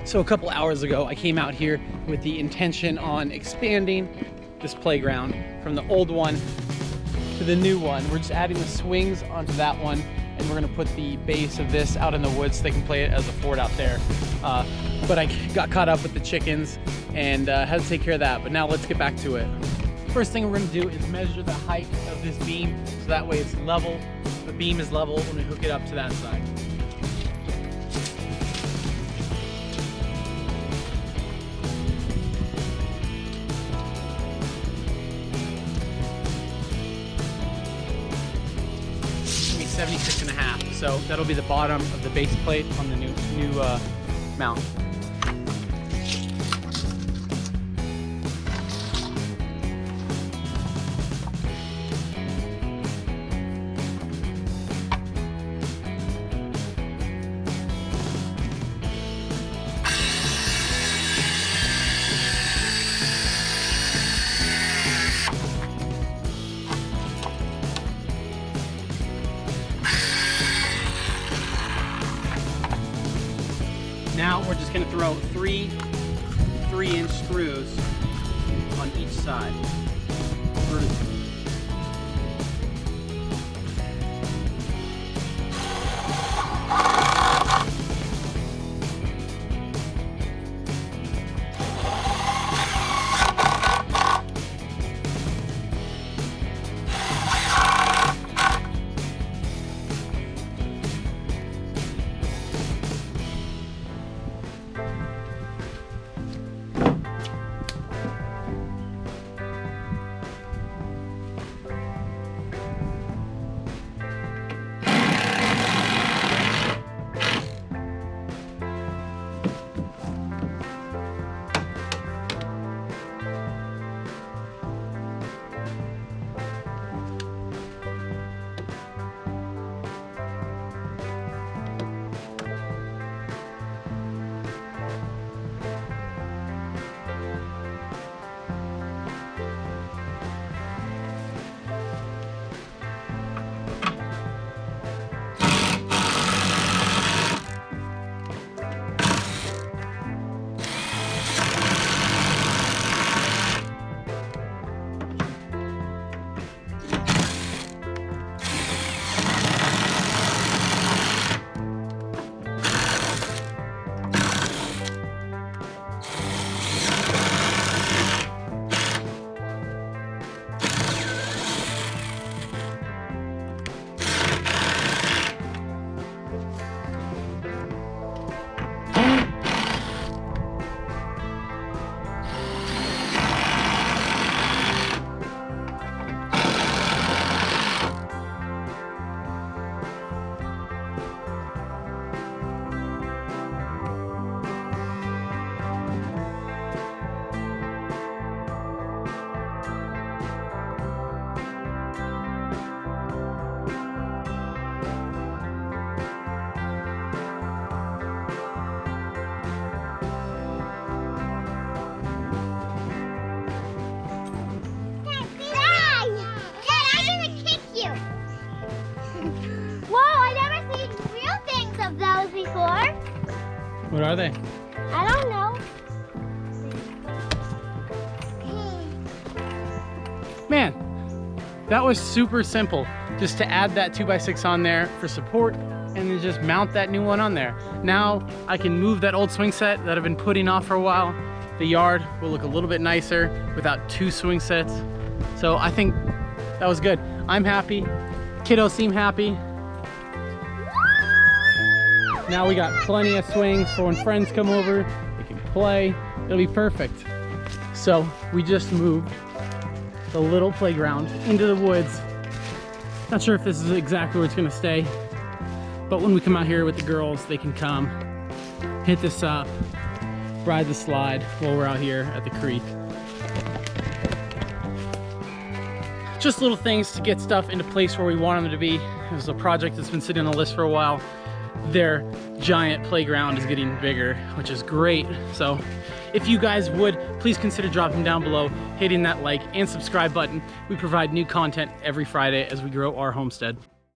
So a couple hours ago, I came out here with the intention on expanding this playground from the old one to the new one. We're just adding the swings onto that one, and we're gonna put the base of this out in the woods so they can play it as a fort out there. But I got caught up with the chickens and had to take care of that, but now let's get back to it. First thing we're gonna do is measure the height of this beam, so that way it's level. The beam is level when we hook it up to that side. It's gonna be 76.5, so that'll be the bottom of the base plate on the new mount. Now we're just going to throw three 3-inch screws on each side. Vertically. What are they? I don't know. Man, that was super simple. Just to add that 2x6 on there for support and then just mount that new one on there. Now I can move that old swing set that I've been putting off for a while. The yard will look a little bit nicer without 2 swing sets. So I think that was good. I'm happy. Kiddos seem happy. Now we got plenty of swings for when friends come over, they can play. It'll be perfect. So we just moved the little playground into the woods. Not sure if this is exactly where it's gonna stay, but when we come out here with the girls, they can come, hit this up, ride the slide while we're out here at the creek. Just little things to get stuff into place where we want them to be. It was a project that's been sitting on the list for a while. Their giant playground is getting bigger, which is great. So if you guys would, please consider dropping down below, hitting that like and subscribe button. We provide new content every Friday as we grow our homestead.